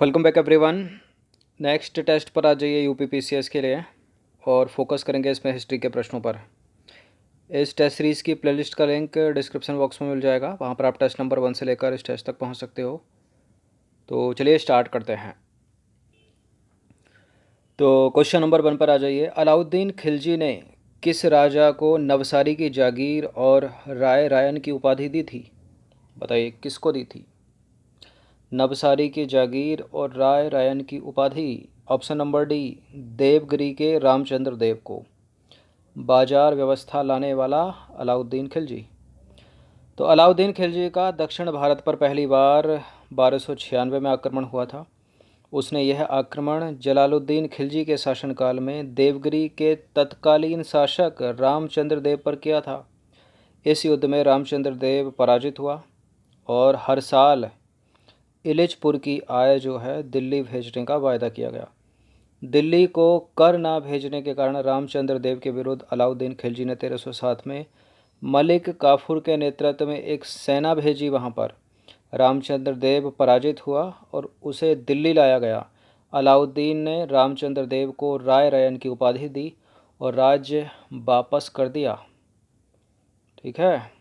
Welcome back everyone. Next test पर आ जाइए यूपीपीसीएस के लिए और फोकस करेंगे इसमें हिस्ट्री के प्रश्नों पर। इस टेस्ट सीरीज़ की प्लेलिस्ट का लिंक डिस्क्रिप्शन बॉक्स में मिल जाएगा, वहाँ पर आप टेस्ट नंबर 1 से लेकर इस टेस्ट तक पहुँच सकते हो। तो चलिए स्टार्ट करते हैं। तो क्वेश्चन नंबर 1 पर आ जाइए। अलाउद्दीन खिलजी ने किस राजा को नवसारी की जागीर और राय रायन की उपाधि दी थी? बताइए किसको दी थी? नवसारी की जागीर और राय रायन की उपाधि। ऑप्शन नंबर डी, देवगिरी के रामचंद्र देव को। बाजार व्यवस्था लाने वाला अलाउद्दीन खिलजी। तो अलाउद्दीन खिलजी का दक्षिण भारत पर पहली बार 1296 में आक्रमण हुआ था। उसने यह आक्रमण जलालुद्दीन खिलजी के शासनकाल में देवगिरी के तत्कालीन शासक रामचंद्र देव पर किया था। इस युद्ध में रामचंद्र देव पराजित हुआ और हर साल इलिचपुर की आय जो है दिल्ली भेजने का वायदा किया गया। दिल्ली को कर ना भेजने के कारण रामचंद्र देव के विरुद्ध अलाउद्दीन खिलजी ने 1307 में मलिक काफूर के नेतृत्व में एक सेना भेजी। वहां पर रामचंद्र देव पराजित हुआ और उसे दिल्ली लाया गया। अलाउद्दीन ने रामचंद्र देव को राय रयन की उपाधि दी और राज्य वापस कर दिया। ठीक है।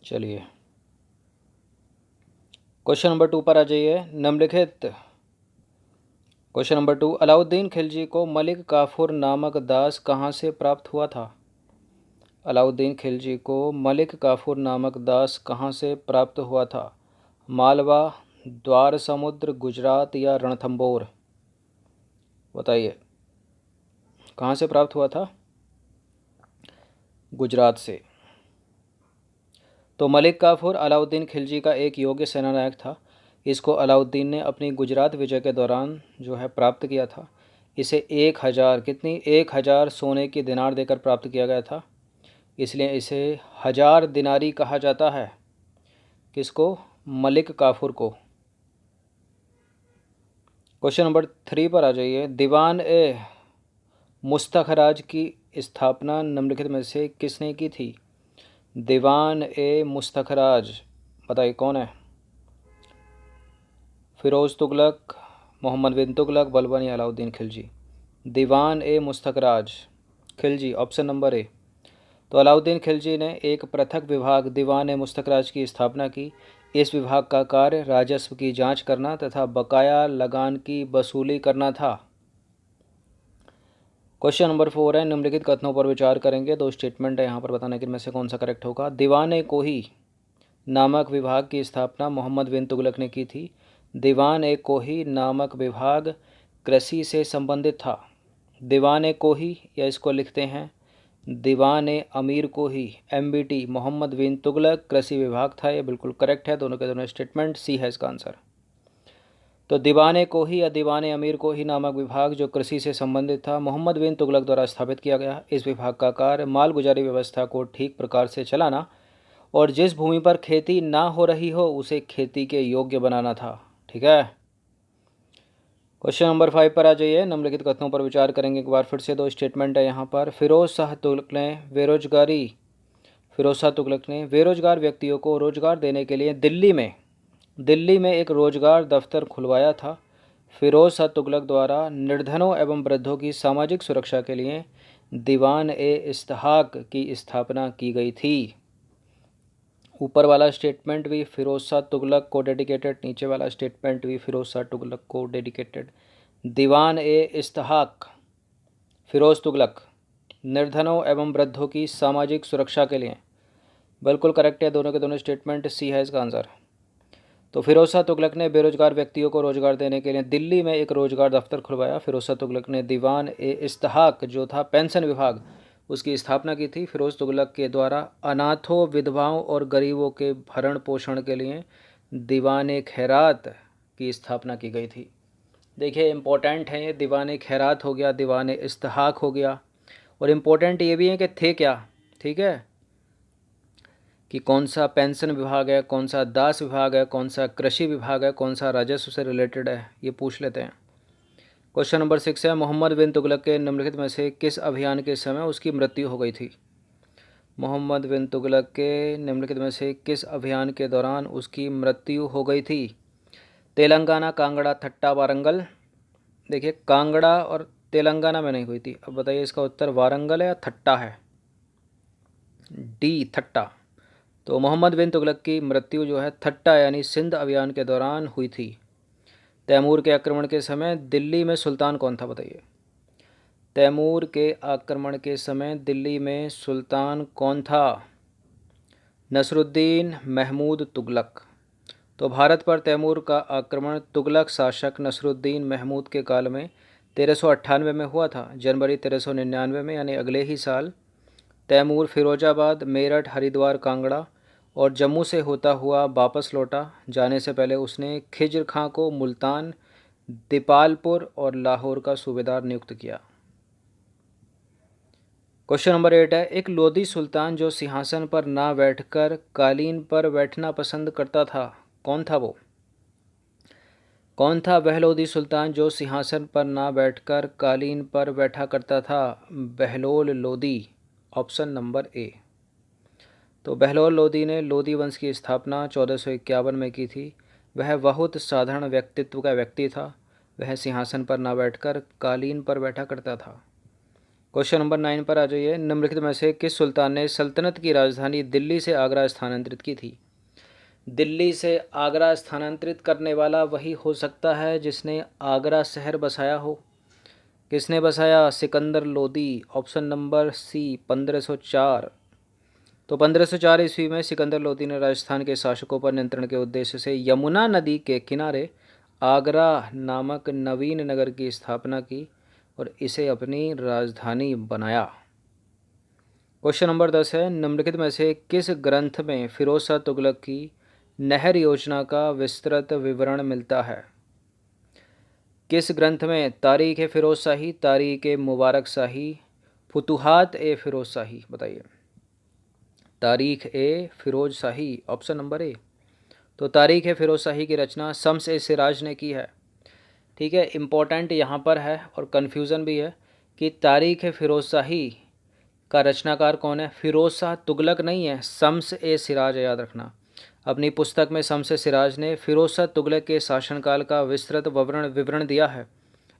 चलिए क्वेश्चन नंबर 2 पर आ जाइए। निम्नलिखित क्वेश्चन नंबर 2, अलाउद्दीन खिलजी को मलिक काफूर नामक दास कहाँ से प्राप्त हुआ था? अलाउद्दीन खिलजी को मलिक काफूर नामक दास कहाँ से प्राप्त हुआ था? मालवा, द्वार समुद्र, गुजरात या रणथंबोर? बताइए कहाँ से प्राप्त हुआ था? गुजरात से। तो मलिक काफूर अलाउद्दीन खिलजी का एक योग्य सेनानायक था। इसको अलाउद्दीन ने अपनी गुजरात विजय के दौरान जो है प्राप्त किया था। इसे 1000 सोने की दिनार देकर प्राप्त किया गया था, इसलिए इसे 1000 दिनारी कहा जाता है। किसको? मलिक काफूर को। क्वेश्चन नंबर 3 पर आ जाइए। दीवान ए मुस्तखराज की स्थापना निम्नलिखित में से किसने की थी? दीवान ए मुस्तखराज, बताइए कौन है? फिरोज़ तुगलक, मोहम्मद बिन तुगलक, बलबन या अलाउद्दीन खिलजी? दीवान ए मुस्तखराज खिलजी, ऑप्शन नंबर ए। तो अलाउद्दीन खिलजी ने एक पृथक विभाग दीवान ए मुस्तखराज की स्थापना की। इस विभाग का कार्य राजस्व की जांच करना तथा बकाया लगान की वसूली करना था। क्वेश्चन नंबर 4 है, निम्नलिखित कथनों पर विचार करेंगे। दो स्टेटमेंट है यहाँ पर, बताने कि इनमें से कौन सा करेक्ट होगा। दीवान ए कोही नामक विभाग की स्थापना मोहम्मद बिन तुगलक ने की थी। दीवान ए कोही नामक विभाग कृषि से संबंधित था। दीवान ए कोही, या इसको लिखते हैं दीवान ए अमीर कोही, MBT, मोहम्मद बिन तुगलक कृषि विभाग था। ये बिल्कुल करेक्ट है, दोनों के दोनों स्टेटमेंट। सी है इसका आंसर। तो दीवान ए कोही या दीवान ए अमीर कोही नामक विभाग जो कृषि से संबंधित था, मोहम्मद बिन तुगलक द्वारा स्थापित किया गया। इस विभाग का कार्य मालगुजारी व्यवस्था को ठीक प्रकार से चलाना और जिस भूमि पर खेती ना हो रही हो उसे खेती के योग्य बनाना था। ठीक है। क्वेश्चन नंबर 5 पर आ जाइए। निम्नलिखित कथनों पर विचार करेंगे एक बार फिर से। दो स्टेटमेंट है यहाँ पर। फिरोज शाह तुगलक ने बेरोजगार व्यक्तियों को रोजगार देने के लिए दिल्ली में एक रोजगार दफ्तर खुलवाया था। फिरोज शाह तुगलक द्वारा निर्धनों एवं वृद्धों की सामाजिक सुरक्षा के लिए दीवान ए इस्तेहाक की स्थापना की गई थी। ऊपर वाला स्टेटमेंट भी फिरोज शाह तुगलक को डेडिकेटेड, नीचे वाला स्टेटमेंट भी फिरोज शाह तुगलक को डेडिकेटेड। दीवान ए इस्तेहाक फिरोज तुगलक, निर्धनों एवं वृद्धों की सामाजिक सुरक्षा के लिए, बिल्कुल करेक्ट है, दोनों के दोनों स्टेटमेंट। सी है इसका आंसर। तो फिरोज शाह तुगलक ने बेरोजगार व्यक्तियों को रोजगार देने के लिए दिल्ली में एक रोजगार दफ्तर खुलवाया। फिरोज शाह तुगलक ने दीवान ए इस्तेहाक जो था पेंशन विभाग, उसकी स्थापना की थी। फिरोज तुगलक के द्वारा अनाथों, विधवाओं और गरीबों के भरण पोषण के लिए दीवान ए खैरात की स्थापना की गई थी। देखिए इंपॉर्टेंट है ये, दीवान ए खैरात हो गया, दीवान ए इस्तेहाक हो गया, और इम्पोर्टेंट ये भी है कि थे क्या। ठीक है, कि कौन सा पेंशन विभाग है, कौन सा दास विभाग है, कौन सा कृषि विभाग है, कौन सा राजस्व से रिलेटेड है, ये पूछ लेते हैं। क्वेश्चन नंबर 6 है, मोहम्मद बिन तुगलक के निम्नलिखित में से किस अभियान के समय उसकी मृत्यु हो गई थी? मोहम्मद बिन तुगलक के निम्नलिखित में से किस अभियान के दौरान उसकी मृत्यु हो गई थी? तेलंगाना, कांगड़ा, थट्टा, वारंगल। देखिए, कांगड़ा और तेलंगाना में नहीं हुई थी। अब बताइए इसका उत्तर वारंगल है या थट्टा है? डी, थट्टा। तो मोहम्मद बिन तुगलक की मृत्यु जो है थट्टा यानी सिंध अभियान के दौरान हुई थी। तैमूर के आक्रमण के समय दिल्ली में सुल्तान कौन था? बताइए, तैमूर के आक्रमण के समय दिल्ली में सुल्तान कौन था? नसरुद्दीन महमूद तुगलक। तो भारत पर तैमूर का आक्रमण तुगलक शासक नसरुद्दीन महमूद के काल में 1398 में हुआ था। जनवरी 1399 में यानी अगले ही साल तैमूर फिरोजाबाद, मेरठ, हरिद्वार, कांगड़ा और जम्मू से होता हुआ वापस लौटा। जाने से पहले उसने खिज्र खां को मुल्तान, दीपालपुर और लाहौर का सूबेदार नियुक्त किया। क्वेश्चन नंबर 8 है, एक लोधी सुल्तान जो सिंहासन पर ना बैठकर कालीन पर बैठना पसंद करता था, कौन था वो? कौन था वह लोधी सुल्तान जो सिंहासन पर ना बैठकर कालीन पर बैठा करता था? Bahlol Lodi, option number A. तो बहलोल लोदी ने लोदी वंश की स्थापना 1451 में की थी। वह बहुत साधारण व्यक्तित्व का व्यक्ति था। वह सिंहासन पर ना बैठकर कालीन पर बैठा करता था। क्वेश्चन नंबर 9 पर आ जाइए। निम्नलिखित में से किस सुल्तान ने सल्तनत की राजधानी दिल्ली से आगरा स्थानांतरित की थी? दिल्ली से आगरा स्थानांतरित करने वाला वही हो सकता है जिसने आगरा शहर बसाया हो। किसने बसाया? Sikandar Lodi, option number C, 1504। तो 1504 ईस्वी में सिकंदर लोदी ने राजस्थान के शासकों पर नियंत्रण के उद्देश्य से यमुना नदी के किनारे आगरा नामक नवीन नगर की स्थापना की और इसे अपनी राजधानी बनाया। क्वेश्चन नंबर 10 है, निम्नलिखित में से किस ग्रंथ में फिरोज शाह तुगलक की नहर योजना का विस्तृत विवरण मिलता है? किस ग्रंथ में? तारीख ए फिरोज शाही, तारीख ए मुबारक शाही, फुतुहात ए फिरोज शाही। बताइए, तारीख ए फिरोज शाही, ऑप्शन नंबर ए। तो तारीख ए फिरोज शाही की रचना शम्स ए सिराज ने की है। ठीक है, इम्पोर्टेंट यहाँ पर है और कन्फ्यूज़न भी है कि तारीख ए फिरोज शाही का रचनाकार कौन है? फिरोज शाह तुगलक नहीं है, शम्स ए सिराज है, याद रखना। अपनी पुस्तक में शम्स ए सिराज ने फिरोज शाह तुगलक के शासनकाल का विस्तृत विवरण दिया है।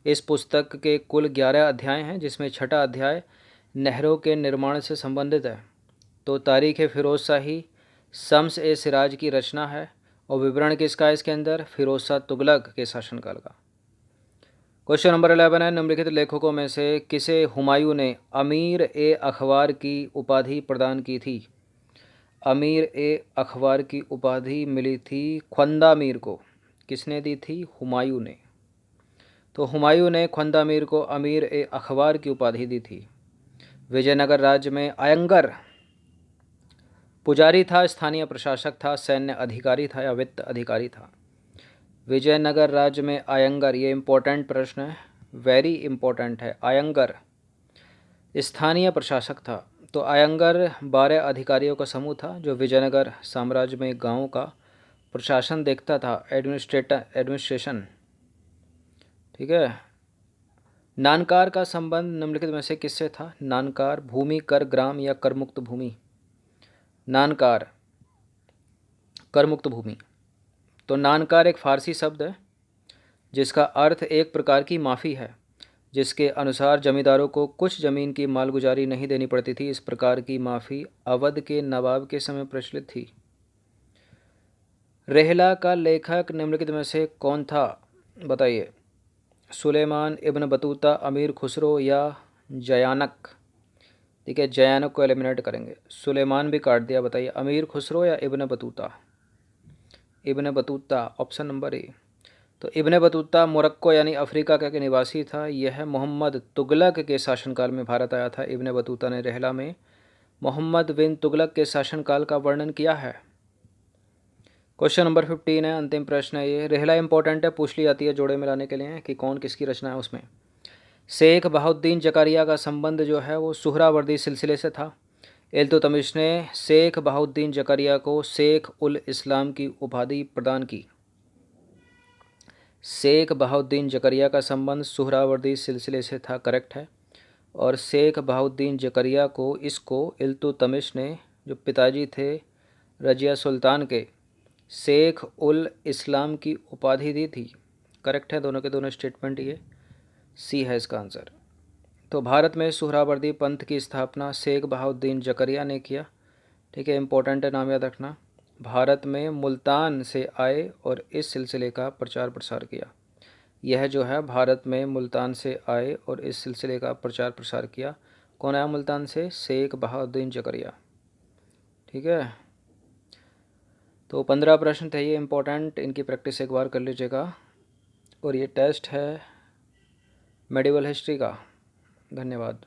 इस पुस्तक के कुल 11 अध्याय हैं, जिसमें छठा अध्याय नहरों के निर्माण से संबंधित है। तो तारीख ए फिरोज शाही शम्स ए सिराज की रचना है और विवरण किसका है इसके अंदर? फिरोज शाह तुगलक के शासनकाल का। क्वेश्चन नंबर 11 है, निम्नलिखित लेखकों में से किसे हुमायूं ने अमीर ए अखबार की उपाधि प्रदान की थी? अमीर ए अखबार की उपाधि मिली थी ख्वांदा मीर को। किसने दी थी? हुमायूं ने। तो हुमायूं ने ख्वांदा मीर को अमीर ए अखबार की उपाधि दी थी। विजयनगर राज्य में अयंगर पुजारी था, स्थानीय प्रशासक था, सैन्य अधिकारी था या वित्त अधिकारी था? विजयनगर राज्य में अयंगर, ये इम्पोर्टेंट प्रश्न है, वेरी इम्पोर्टेंट है। अयंगर स्थानीय प्रशासक था। तो अयंगर 12 अधिकारियों का समूह था जो विजयनगर साम्राज्य में गांवों का प्रशासन देखता था, एडमिनिस्ट्रेशन। ठीक है। नानकार का संबंध निम्नलिखित में से किससे था? नानकार भूमि, कर, ग्राम या करमुक्त भूमि? नानकार करमुक्त भूमि। तो नानकार एक फारसी शब्द है जिसका अर्थ एक प्रकार की माफ़ी है, जिसके अनुसार जमींदारों को कुछ ज़मीन की मालगुजारी नहीं देनी पड़ती थी। इस प्रकार की माफ़ी अवध के नवाब के समय प्रचलित थी। रेहला का लेखक निम्नलिखित में से कौन था? बताइए, सुलेमान, इब्न बतूता, अमीर खुसरो या जयानक? ठीक है, जयानक को एलिमिनेट करेंगे, सुलेमान भी काट दिया। बताइए, अमीर खुसरो या Ibn Battuta? Ibn Battuta, option number A. तो इब्न बतूता मोरक्को यानी अफ्रीका का निवासी था। यह मोहम्मद तुगलक के शासनकाल में भारत आया था। इब्न बतूता ने रेहला में मोहम्मद बिन तुगलक के शासनकाल का वर्णन किया है। क्वेश्चन नंबर 15 है, अंतिम प्रश्न है ये। रेहला इंपॉर्टेंट है, पूछ ली जाती है जोड़े मिलाने के लिए कि कौन किसकी रचना है उसमें। शेख बहाउद्दीन जकारिया का संबंध जो है वो सुहरावर्दी सिलसिले से था। इल्तुतमिश ने शेख बहाउद्दीन जकारिया को शेख उल इस्लाम की उपाधि प्रदान की। शेख बहाउद्दीन जकरिया का संबंध सुहरावर्दी सिलसिले से था, करेक्ट है। और शेख बहाउद्दीन जकरिया को इसको इल्तुतमिश ने, जो पिताजी थे रजिया सुल्तान के, शेख उल इस्लाम की उपाधि दी थी, करेक्ट है। दोनों के दोनों स्टेटमेंट ये सी है इसका आंसर। तो भारत में सुहरावर्दी पंथ की स्थापना शेख बहाउद्दीन जकरिया ने किया, ठीक है, इंपॉर्टेंट है, नाम याद रखना। भारत में मुल्तान से आए और इस सिलसिले का प्रचार प्रसार किया। यह जो है भारत में मुल्तान से आए और इस सिलसिले का प्रचार प्रसार किया। कौन आया मुल्तान से? शेख बहाउद्दीन जकरिया, ठीक है। तो 15 प्रश्न थे ये इंपॉर्टेंट, इनकी प्रैक्टिस एक बार कर लीजिएगा। और ये टेस्ट है मेडिवल हिस्ट्री का। धन्यवाद।